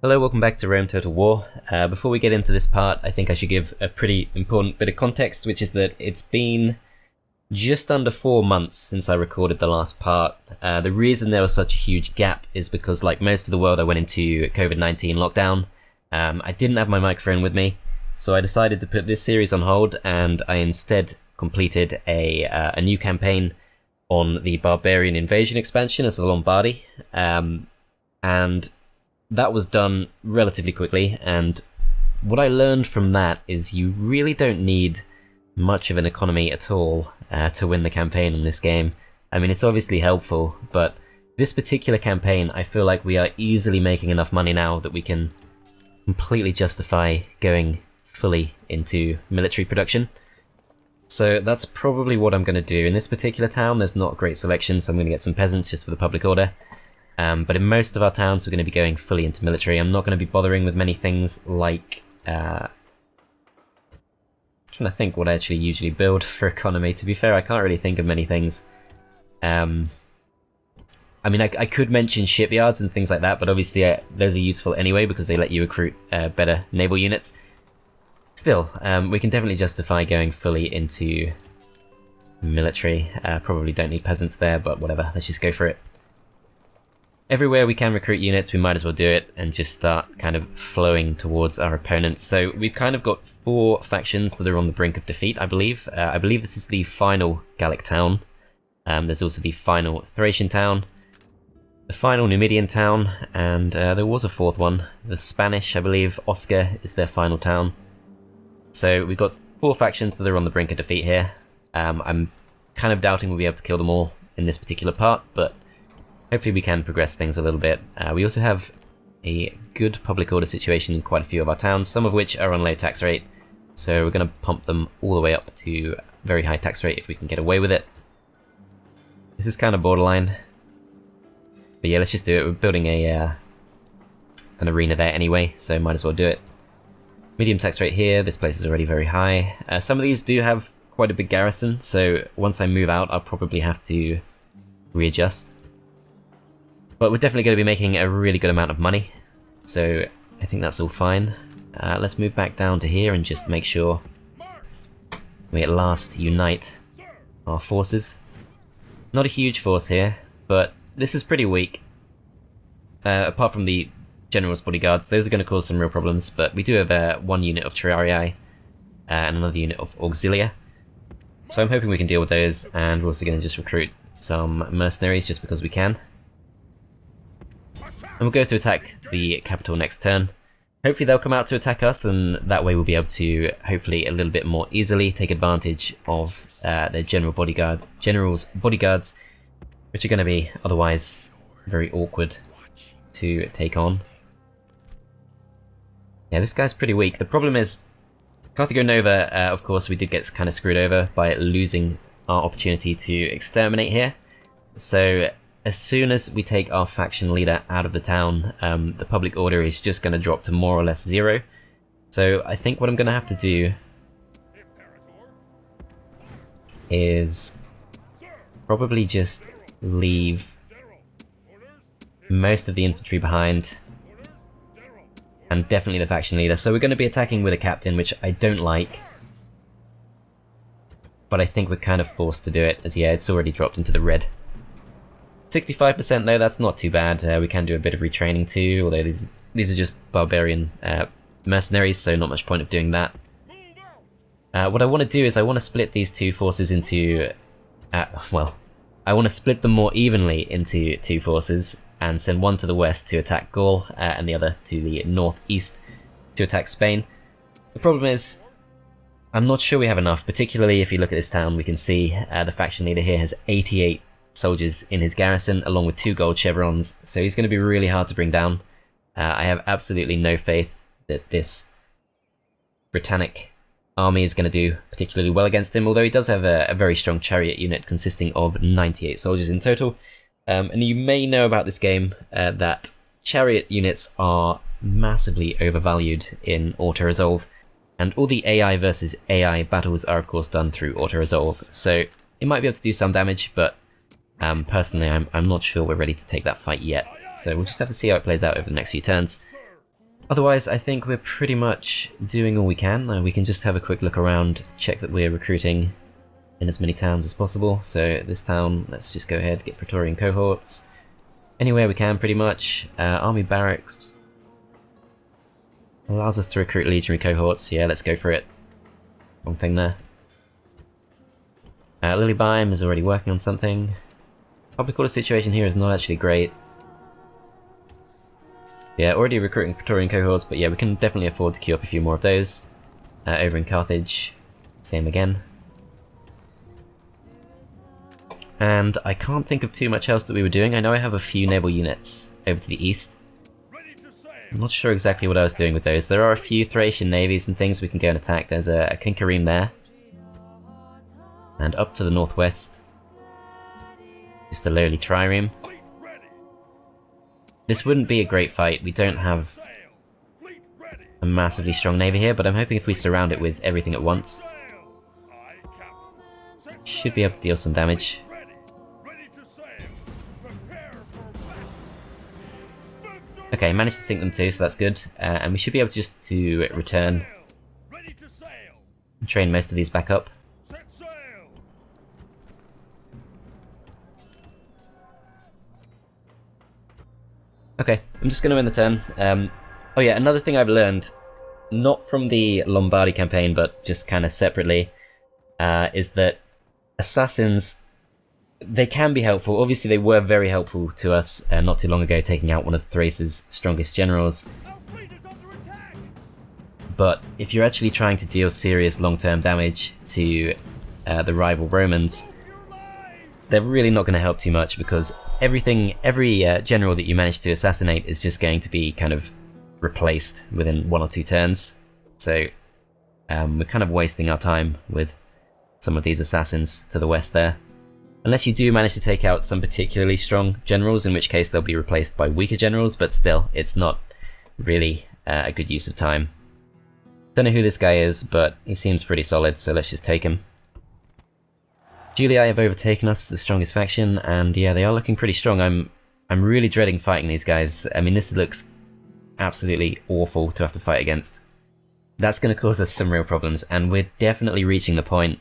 Hello, welcome back to Rome Total War. Before we get into this part, I think I should give a pretty important bit of context, which is that it's been just under 4 months since I recorded the last part. The reason there was such a huge gap is because, like most of the world, I went into COVID-19 lockdown. I didn't have my microphone with me, so I decided to put this series on hold, and I instead completed a new campaign on the Barbarian Invasion expansion as the Lombardi, and that was done relatively quickly. And what I learned from that is you really don't need much of an economy at all to win the campaign in this game. I mean, it's obviously helpful, but this particular campaign, I feel like we are easily making enough money now that we can completely justify going fully into military production. So that's probably what I'm going to do. In this particular town, there's not a great selection, so I'm going to get some peasants just for the public order. But in most of our towns, we're going to be going fully into military. I'm not going to be bothering with many things like... I'm trying to think what I actually usually build for economy. To be fair, I can't really think of many things. I mean, I could mention shipyards and things like that, but obviously those are useful anyway because they let you recruit better naval units. Still, we can definitely justify going fully into military. Probably don't need peasants there, but whatever, let's just go for it. Everywhere we can recruit units, we might as well do it and just start kind of flowing towards our opponents. So we've kind of got 4 factions that are on the brink of defeat, I believe. I believe this is the final Gallic town. There's also the final Thracian town, the final Numidian town, and there was a 4th one. The Spanish, I believe, Oscar is their final town. So we've got 4 factions that are on the brink of defeat here. I'm kind of doubting we'll be able to kill them all in this particular part, but hopefully we can progress things a little bit. We also have a good public order situation in quite a few of our towns, some of which are on low tax rate, so we're going to pump them all the way up to very high tax rate if we can get away with it. This is kind of borderline, but yeah, let's just do it. We're building an arena there anyway, so might as well do it. Medium tax rate here, this place is already very high. Some of these do have quite a big garrison, so once I move out I'll probably have to readjust. But we're definitely going to be making a really good amount of money, so I think that's all fine. Let's move back down to here and just make sure we at last unite our forces. Not a huge force here, but this is pretty weak. Apart from the general's bodyguards, those are going to cause some real problems, but we do have 1 unit of Terrarii and another unit of Auxilia. So I'm hoping we can deal with those, and we're also going to just recruit some mercenaries just because we can. And we'll go to attack the capital next turn. Hopefully they'll come out to attack us, and that way we'll be able to, hopefully a little bit more easily, take advantage of their general's bodyguards, which are going to be otherwise very awkward to take on. Yeah, this guy's pretty weak. The problem is, Carthago Nova, of course, we did get kind of screwed over by losing our opportunity to exterminate here. So as soon as we take our faction leader out of the town, the public order is just going to drop to more or less 0. So I think what I'm going to have to do is probably just leave most of the infantry behind, and definitely the faction leader. So we're going to be attacking with a captain, which I don't like, but I think we're kind of forced to do it, as yeah, it's already dropped into the red. 65% though, that's not too bad. We can do a bit of retraining too, although these are just barbarian mercenaries, so not much point of doing that. What I want to do is I want to split these 2 forces into... well, I want to split them more evenly into 2 forces, and send one to the west to attack Gaul, and the other to the northeast to attack Spain. The problem is, I'm not sure we have enough, particularly if you look at this town. We can see the faction leader here has 88 soldiers in his garrison, along with 2 gold chevrons, so he's going to be really hard to bring down. I have absolutely no faith that this Britannic army is going to do particularly well against him, although he does have a very strong chariot unit consisting of 98 soldiers in total. And you may know about this game that chariot units are massively overvalued in auto-resolve, and all the AI versus AI battles are of course done through auto-resolve, so it might be able to do some damage, but personally I'm not sure we're ready to take that fight yet. So we'll just have to see how it plays out over the next few turns. Otherwise, I think we're pretty much doing all we can. We can just have a quick look around, check that we're recruiting in as many towns as possible. So this town, let's just go ahead, get Praetorian cohorts. Anywhere we can, pretty much. Army barracks. Allows us to recruit legionary cohorts. Yeah, let's go for it. Wrong thing there. Lilybeim is already working on something. Public order situation here is not actually great. Yeah, already recruiting Praetorian cohorts, but yeah, we can definitely afford to queue up a few more of those. Over in Carthage, same again. And I can't think of too much else that we were doing. I know I have a few naval units over to the east. I'm not sure exactly what I was doing with those. There are a few Thracian navies and things we can go and attack. There's a Kinkarim there. And up to the northwest, just a lowly trireme. This wouldn't be a great fight. We don't have a massively strong navy here, but I'm hoping if we surround it with everything at once, should be able to deal some damage. Okay, managed to sink them too, so that's good. And we should be able to return and train most of these back up. Okay, I'm just going to end the turn. Oh yeah, another thing I've learned, not from the Lombardy campaign, but just kind of separately, is that assassins, they can be helpful. Obviously they were very helpful to us not too long ago, taking out one of Thrace's strongest generals. But if you're actually trying to deal serious long-term damage to the rival Romans, they're really not going to help too much, because every general that you manage to assassinate is just going to be kind of replaced within 1 or 2 turns. So we're kind of wasting our time with some of these assassins to the west there. Unless you do manage to take out some particularly strong generals, in which case they'll be replaced by weaker generals, but still, it's not really a good use of time. Don't know who this guy is, but he seems pretty solid, so let's just take him. Julii have overtaken us, the strongest faction, and yeah, they are looking pretty strong. I'm really dreading fighting these guys. I mean, this looks absolutely awful to have to fight against. That's going to cause us some real problems, and we're definitely reaching the point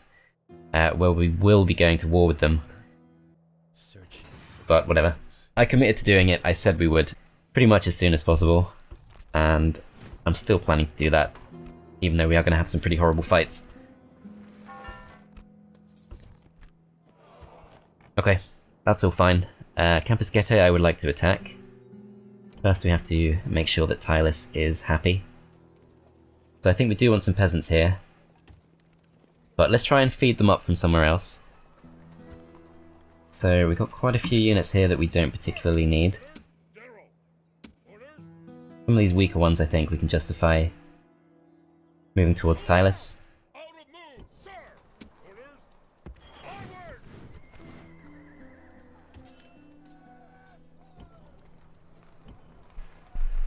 where we will be going to war with them. But whatever. I committed to doing it. I said we would pretty much as soon as possible, and I'm still planning to do that, even though we are going to have some pretty horrible fights. Okay, that's all fine. Campus Getae I would like to attack. First we have to make sure that Tylus is happy. So I think we do want some peasants here. But let's try and feed them up from somewhere else. So we've got quite a few units here that we don't particularly need. Some of these weaker ones I think we can justify moving towards Tylus.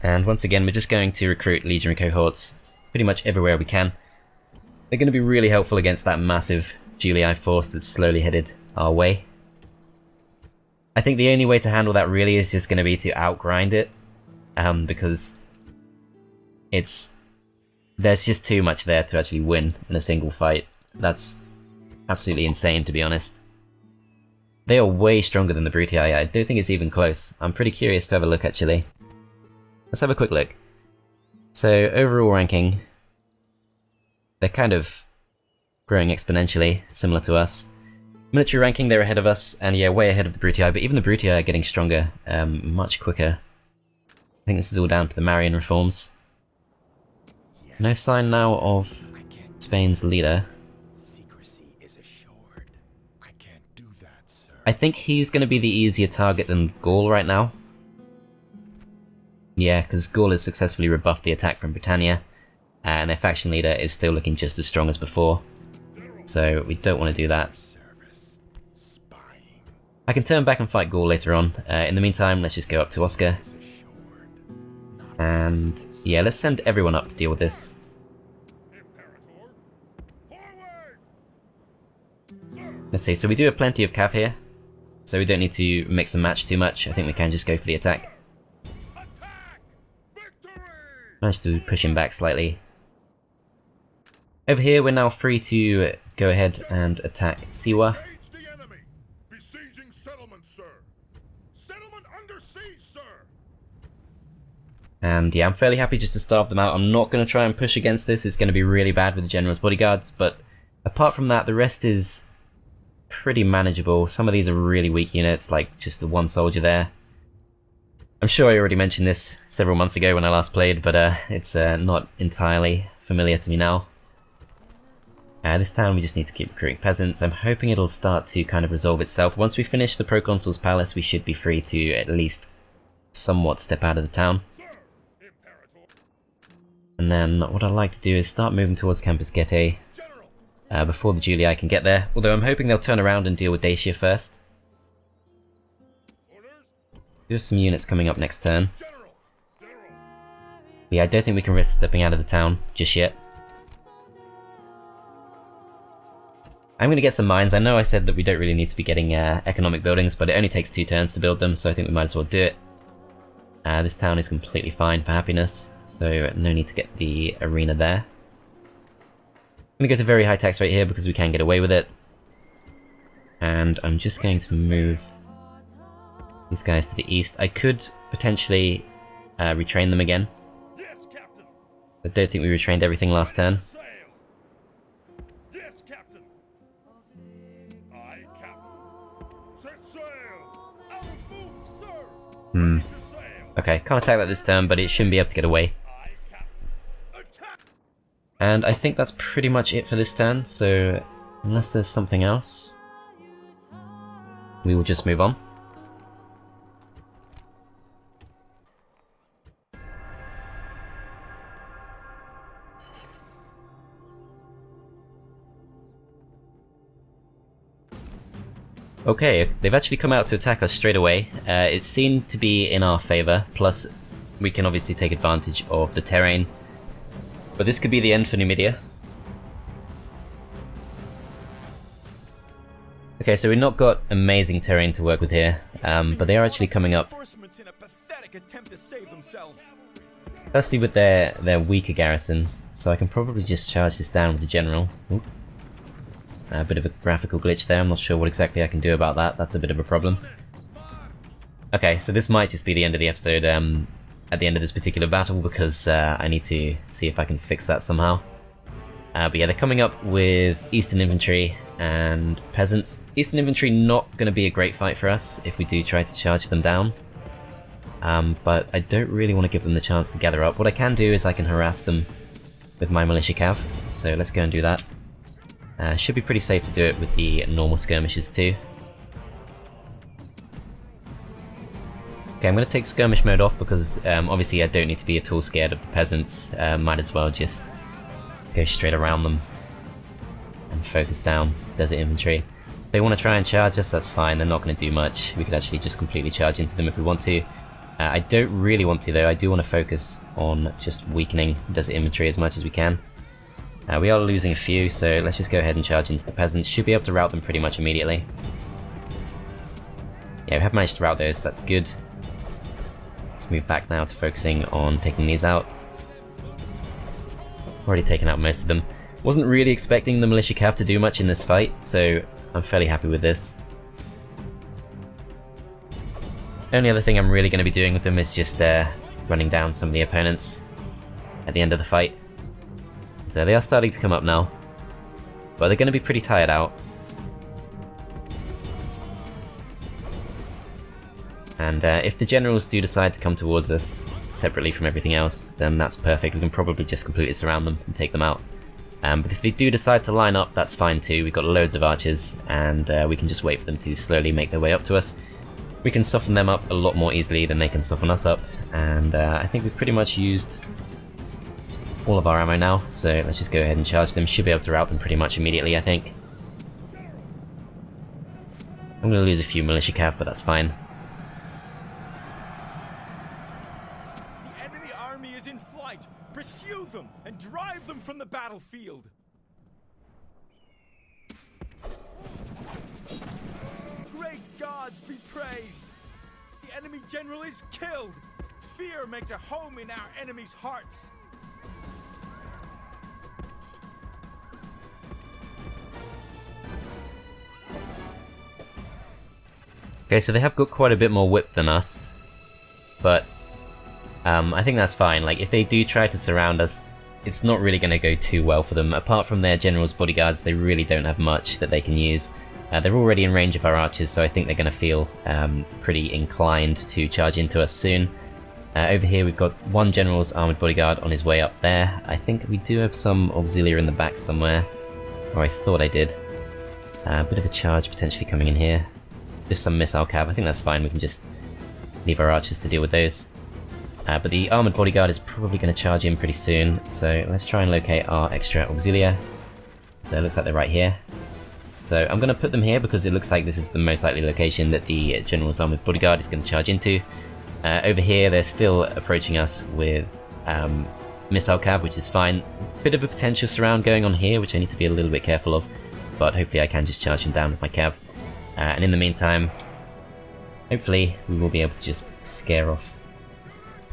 And once again, we're just going to recruit legionary cohorts pretty much everywhere we can. They're going to be really helpful against that massive Julii force that's slowly headed our way. I think the only way to handle that really is just going to be to outgrind it, because there's just too much there to actually win in a single fight. That's absolutely insane, to be honest. They are way stronger than the Brutii. I don't think it's even close. I'm pretty curious to have a look, actually. Let's have a quick look. So, overall ranking, they're kind of growing exponentially, similar to us. Military ranking, they're ahead of us, and yeah, way ahead of the Brutii, but even the Brutii are getting stronger, much quicker. I think this is all down to the Marian reforms. No sign now of Spain's leader. I think he's going to be the easier target than Gaul right now. Yeah, because Gaul has successfully rebuffed the attack from Britannia, and their faction leader is still looking just as strong as before. So we don't want to do that. I can turn back and fight Gaul later on. In the meantime, let's just go up to Oscar. And yeah, let's send everyone up to deal with this. Let's see, so we do have plenty of cav here, so we don't need to mix and match too much. I think we can just go for the attack. Managed to push him back slightly. Over here, we're now free to go ahead and attack Siwa. And yeah, I'm fairly happy just to starve them out. I'm not going to try and push against this. It's going to be really bad with the general's bodyguards. But apart from that, the rest is pretty manageable. Some of these are really weak units, like just the one soldier there. I'm sure I already mentioned this several months ago when I last played, but it's not entirely familiar to me now. This town we just need to keep recruiting peasants. I'm hoping it'll start to kind of resolve itself. Once we finish the Proconsul's Palace, we should be free to at least somewhat step out of the town. And then what I'd like to do is start moving towards Campus Getae before the Julii can get there. Although I'm hoping they'll turn around and deal with Dacia first. There's some units coming up next turn. But yeah, I don't think we can risk stepping out of the town just yet. I'm going to get some mines. I know I said that we don't really need to be getting economic buildings, but it only takes 2 turns to build them, so I think we might as well do it. This town is completely fine for happiness, so no need to get the arena there. I'm going to go to very high tax rate here because we can get away with it. And I'm just going to move these guys to the east. I could potentially retrain them again. I don't think we retrained everything last turn. Okay, can't attack that this turn, but it shouldn't be able to get away. And I think that's pretty much it for this turn, so unless there's something else, we will just move on. Okay, they've actually come out to attack us straight away. It seemed to be in our favour, plus we can obviously take advantage of the terrain. But this could be the end for Numidia. Okay, so we've not got amazing terrain to work with here, but they are actually coming up. Firstly with their weaker garrison, so I can probably just charge this down with the general. Ooh. A bit of a graphical glitch there, I'm not sure what exactly I can do about that, that's a bit of a problem. Okay, so this might just be the end of the episode at the end of this particular battle, because I need to see if I can fix that somehow. But yeah, they're coming up with Eastern Infantry and Peasants. Eastern Infantry not going to be a great fight for us if we do try to charge them down. But I don't really want to give them the chance to gather up. What I can do is I can harass them with my Militia Cav, so let's go and do that. Should be pretty safe to do it with the normal skirmishes too. Okay, I'm going to take skirmish mode off because obviously I don't need to be at all scared of the peasants. Might as well just go straight around them and focus down desert infantry. If they want to try and charge us, that's fine, they're not going to do much. We could actually just completely charge into them if we want to. I don't really want to though, I do want to focus on just weakening desert infantry as much as we can. We are losing a few, so let's just go ahead and charge into the peasants. Should be able to rout them pretty much immediately. Yeah, we have managed to rout those, so that's good. Let's move back now to focusing on taking these out. Already taken out most of them. Wasn't really expecting the Militia Cav to do much in this fight, so I'm fairly happy with this. Only other thing I'm really going to be doing with them is just running down some of the opponents at the end of the fight. So they are starting to come up now, but they're going to be pretty tired out. And if the generals do decide to come towards us separately from everything else, then that's perfect. We can probably just completely surround them and take them out. But if they do decide to line up, that's fine too. We've got loads of archers, and we can just wait for them to slowly make their way up to us. We can soften them up a lot more easily than they can soften us up, and I think we've pretty much used all of our ammo now, so let's just go ahead and charge them. Should be able to rout them pretty much immediately, I think. I'm going to lose a few Militia Cav, but that's fine. The enemy army is in flight! Pursue them and drive them from the battlefield! Great gods be praised! The enemy general is killed! Fear makes a home in our enemies' hearts. Okay, so they have got quite a bit more whip than us, but I think that's fine. Like, if they do try to surround us, it's not really going to go too well for them. Apart from their general's bodyguards, they really don't have much that they can use. They're already in range of our archers, so I think they're going to feel pretty inclined to charge into us soon. Over here we've got one general's armoured bodyguard on his way up there. I think we do have some auxiliary in the back somewhere, or I thought I did. A bit of a charge potentially coming in here. Just some missile cav, I think that's fine, we can just leave our archers to deal with those. But the armoured bodyguard is probably going to charge in pretty soon, so let's try and locate our extra auxilia. So it looks like they're right here. So I'm going to put them here because it looks like this is the most likely location that the general's armoured bodyguard is going to charge into. Over here they're still approaching us with missile cav, which is fine. Bit of a potential surround going on here, which I need to be a little bit careful of, but hopefully I can just charge them down with my cav. And in the meantime, hopefully we will be able to just scare off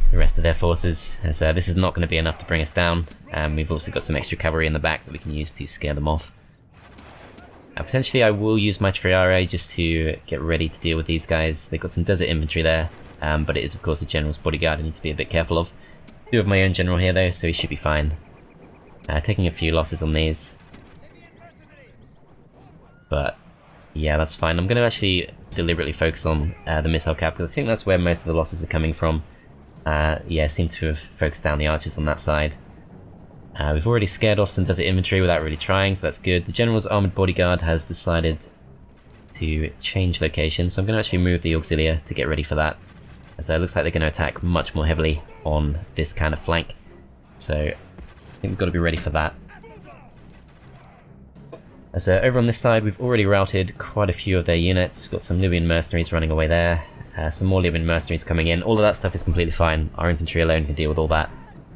the rest of their forces, as this is not going to be enough to bring us down. We've also got some extra cavalry in the back that we can use to scare them off. Potentially I will use my Triare just to get ready to deal with these guys. They've got some desert infantry there, but it is of course a general's bodyguard I need to be a bit careful of. I do have my own general here though, so he should be fine. Taking a few losses on these. But yeah, that's fine. I'm going to actually deliberately focus on the missile cap, because I think that's where most of the losses are coming from. Yeah, seem to have focused down the archers on that side. We've already scared off some desert infantry without really trying, so that's good. The general's armoured bodyguard has decided to change location, so I'm going to actually move the auxilia to get ready for that. As it looks like they're going to attack much more heavily on this kind of flank. So I think we've got to be ready for that. So over on this side we've already routed quite a few of their units. We've got some Libyan mercenaries running away there. Some more Libyan mercenaries coming in. All of that stuff is completely fine. Our infantry alone can deal with all that.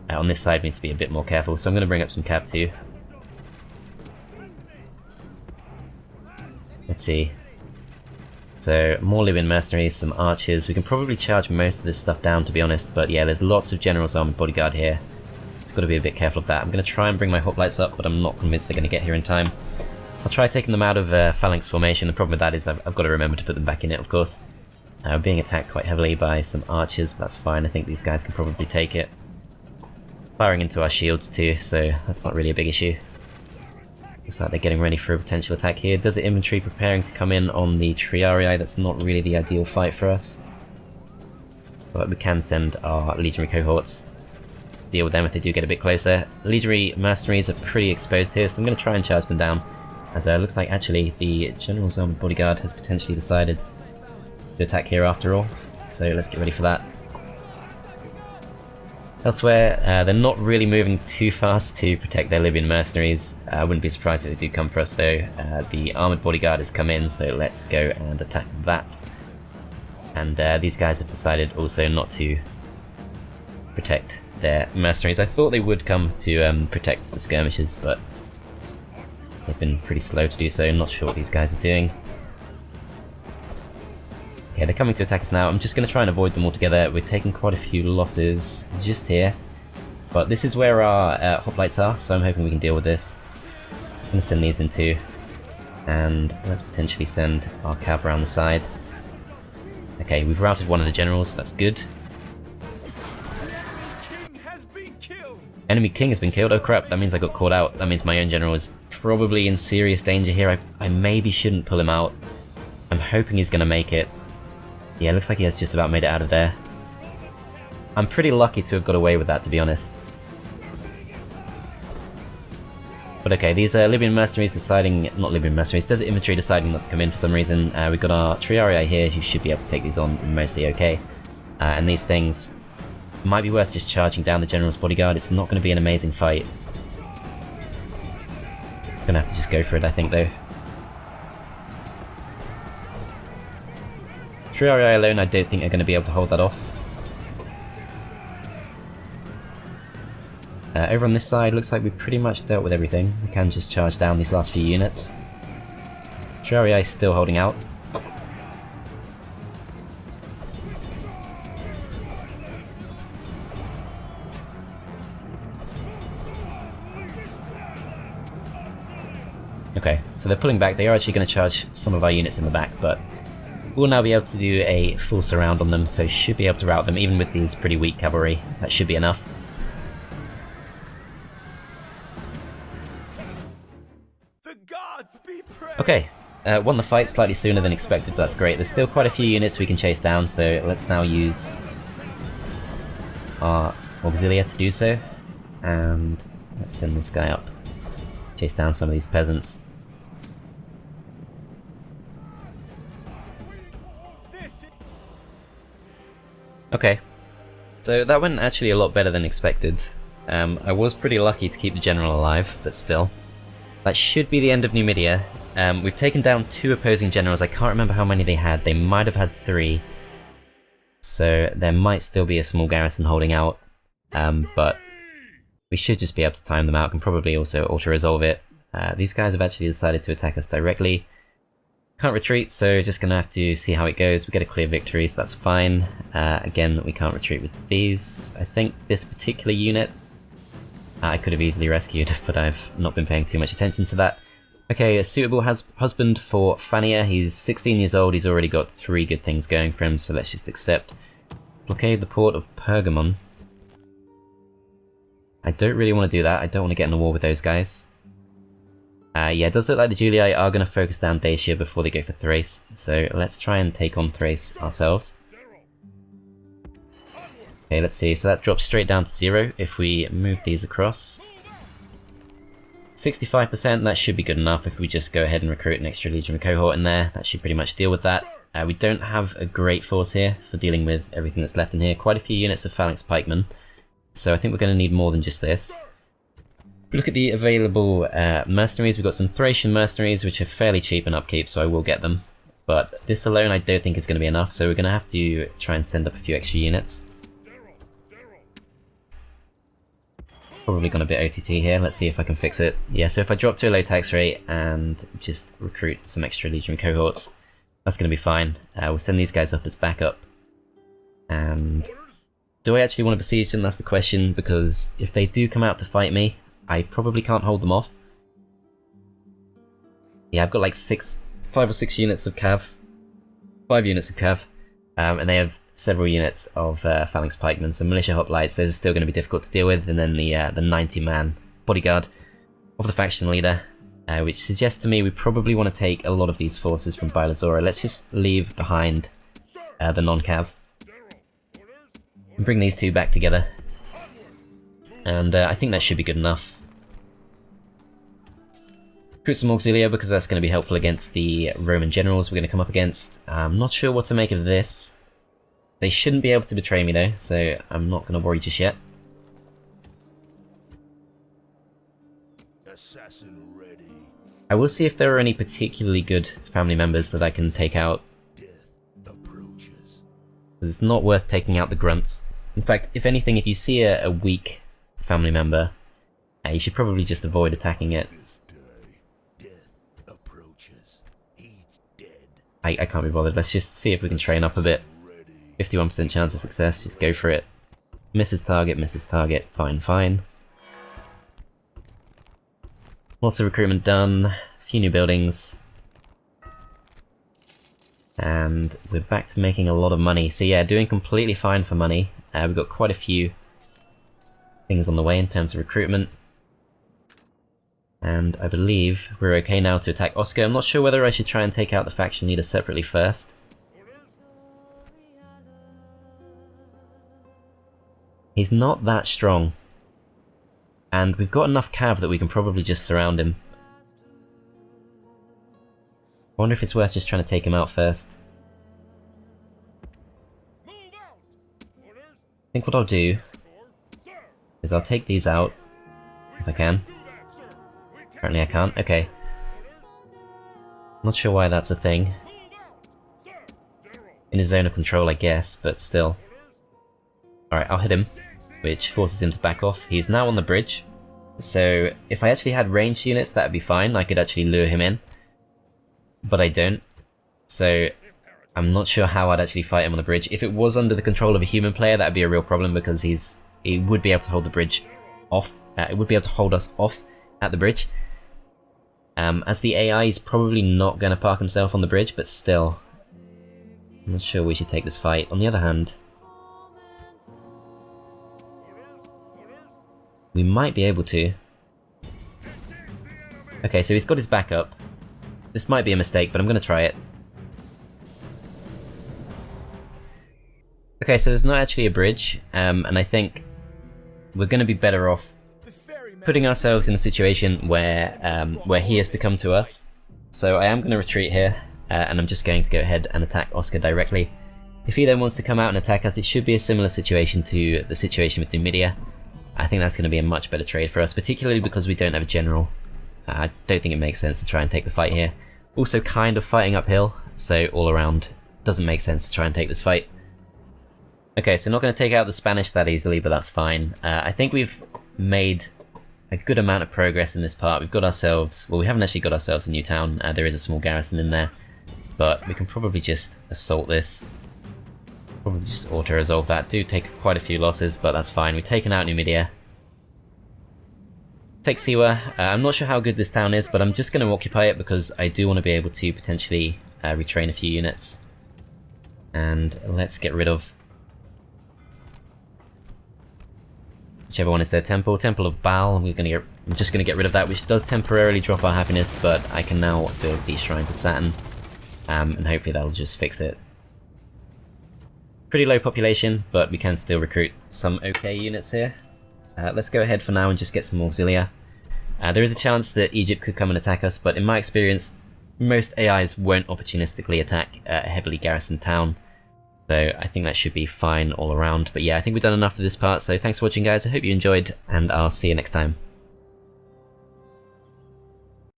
On this side we need to be a bit more careful, so I'm going to bring up some cav too. Let's see. So more Libyan mercenaries, some archers. We can probably charge most of this stuff down, to be honest, but yeah, there's lots of general's armoured bodyguard here. It's got to be a bit careful of that. I'm going to try and bring my hoplites up, but I'm not convinced they're going to get here in time. I'll try taking them out of phalanx formation. The problem with that is I've got to remember to put them back in it, of course. We're being attacked quite heavily by some archers, but that's fine. I think these guys can probably take it. Firing into our shields too, so that's not really a big issue. Looks like they're getting ready for a potential attack here. Desert infantry preparing to come in on the Triarii. That's not really the ideal fight for us. But we can send our legionary cohorts to deal with them if they do get a bit closer. Legionary mercenaries are pretty exposed here, so I'm going to try and charge them down. As it looks like actually the general's armoured bodyguard has potentially decided to attack here after all. So let's get ready for that. Elsewhere, they're not really moving too fast to protect their Libyan mercenaries. I wouldn't be surprised if they do come for us though. The armoured bodyguard has come in, so let's go and attack that. And these guys have decided also not to protect their mercenaries. I thought they would come to protect the skirmishers, but they've been pretty slow to do so. I'm not sure what these guys are doing. Okay, they're coming to attack us now. I'm just going to try and avoid them altogether. We're taking quite a few losses just here. But this is where our hoplites are, so I'm hoping we can deal with this. I'm going to send these in too. And let's potentially send our cav around the side. Okay, we've routed one of the generals, so that's good. Enemy king has been killed. Oh crap, that means I got caught out. That means my own general is probably in serious danger here. I maybe shouldn't pull him out. I'm hoping he's going to make it. Yeah, looks like he has just about made it out of there. I'm pretty lucky to have got away with that, to be honest. But okay, these Libyan mercenaries deciding... Not Libyan mercenaries, desert infantry deciding not to come in for some reason. We've got our Triarii here who should be able to take these on mostly okay. And these things might be worth just charging down the general's bodyguard. It's not going to be an amazing fight. Gonna have to just go for it, I think, though. Triarii alone, I don't think are going to be able to hold that off. Over on this side, looks like we've pretty much dealt with everything. We can just charge down these last few units. Triarii is still holding out. Okay, so they're pulling back. They are actually going to charge some of our units in the back, but we'll now be able to do a full surround on them, so should be able to rout them, even with these pretty weak cavalry. That should be enough. The gods be praised. Okay, won the fight slightly sooner than expected, that's great. There's still quite a few units we can chase down, so let's now use our auxilia to do so. And let's send this guy up. Chase down some of these peasants. Okay, so that went actually a lot better than expected. I was pretty lucky to keep the general alive, but still. That should be the end of Numidia. We've taken down 2 opposing generals. I can't remember how many they had. They might have had 3. So there might still be a small garrison holding out. But we should just be able to time them out and probably also auto-resolve it. These guys have actually decided to attack us directly. Can't retreat, so just gonna have to see how it goes. We get a clear victory, so that's fine. Again, we can't retreat with these. I think this particular unit I could have easily rescued, but I've not been paying too much attention to that. Okay, a suitable husband for Fania. He's 16 years old, he's already got 3 good things going for him, so let's just accept. Blockade the port of Pergamon. I don't really want to do that, I don't want to get in a war with those guys. Yeah, it does look like the Julii are going to focus down Dacia before they go for Thrace, so let's try and take on Thrace ourselves. Okay, let's see, so that drops straight down to 0 if we move these across. 65%, that should be good enough if we just go ahead and recruit an extra Legion cohort in there. That should pretty much deal with that. We don't have a great force here for dealing with everything that's left in here. Quite a few units of phalanx pikemen, so I think we're going to need more than just this. If we look at the available mercenaries, we've got some Thracian mercenaries which are fairly cheap in upkeep, so I will get them. But this alone I don't think is going to be enough, so we're going to have to try and send up a few extra units. Probably gone a bit OTT here, let's see if I can fix it. Yeah, so if I drop to a low tax rate and just recruit some extra Legion cohorts, that's going to be fine. We'll send these guys up as backup. And do I actually want to besiege them? That's the question, because if they do come out to fight me, I probably can't hold them off. Yeah, I've got like 5 or 6 units of cav. 5 units of cav. And they have several units of phalanx pikemen, so militia hoplites, those are still going to be difficult to deal with, and then the 90-man bodyguard of the faction leader, which suggests to me we probably want to take a lot of these forces from Bylazora. Let's just leave behind the non-cav and bring these 2 back together, and I think that should be good enough. Recruit some auxilia because that's going to be helpful against the Roman generals we're going to come up against. I'm not sure what to make of this. They shouldn't be able to betray me though, so I'm not going to worry just yet. Assassin ready. I will see if there are any particularly good family members that I can take out. Death approaches. It's not worth taking out the grunts. In fact, if anything, if you see a weak family member, you should probably just avoid attacking it. This day, death approaches. He's dead. I can't be bothered. Let's just see if we can train up a bit. 51% chance of success, just go for it. Misses target, fine, fine. Lots of recruitment done, a few new buildings. And we're back to making a lot of money. So yeah, doing completely fine for money. We've got quite a few things on the way in terms of recruitment. And I believe we're okay now to attack Oscar. I'm not sure whether I should try and take out the faction leader separately first. He's not that strong. And we've got enough cav that we can probably just surround him. I wonder if it's worth just trying to take him out first. I think what I'll do is I'll take these out, if I can. Apparently I can't, okay. Not sure why that's a thing. In his zone of control, I guess, but still. Alright, I'll hit him, which forces him to back off. He's now on the bridge, so if I actually had ranged units, that'd be fine. I could actually lure him in, but I don't. So I'm not sure how I'd actually fight him on the bridge. If it was under the control of a human player, that'd be a real problem because he would be able to hold the bridge off. It would be able to hold us off at the bridge. As the AI is probably not going to park himself on the bridge, but still. I'm not sure we should take this fight. On the other hand, we might be able to. Okay, so he's got his back up. This might be a mistake, but I'm going to try it. Okay, so there's not actually a bridge, and I think we're going to be better off putting ourselves in a situation where he has to come to us. So I am going to retreat here, and I'm just going to go ahead and attack Oscar directly. If he then wants to come out and attack us, it should be a similar situation to the situation with Numidia. I think that's going to be a much better trade for us, particularly because we don't have a general. I don't think it makes sense to try and take the fight here. Also kind of fighting uphill, so all around doesn't make sense to try and take this fight. Okay, so not going to take out the Spanish that easily, but that's fine. I think we've made a good amount of progress in this part. We've got ourselves, well, we haven't actually got ourselves a new town. There is a small garrison in there, but we can probably just assault this. Probably just auto-resolve that. Do take quite a few losses, but that's fine. We've taken out Numidia. Take Siwa. I'm not sure how good this town is, but I'm just going to occupy it because I do want to be able to potentially retrain a few units. And let's get rid of whichever one is their temple. Temple of Baal. I'm just going to get rid of that, which does temporarily drop our happiness, but I can now build the Shrine to Saturn, and hopefully that'll just fix it. Pretty low population, but we can still recruit some okay units here. Let's go ahead for now and just get some auxilia. There is a chance that Egypt could come and attack us, but in my experience, most AIs won't opportunistically attack a heavily garrisoned town. So I think that should be fine all around. But yeah, I think we've done enough for this part, so thanks for watching guys, I hope you enjoyed, and I'll see you next time.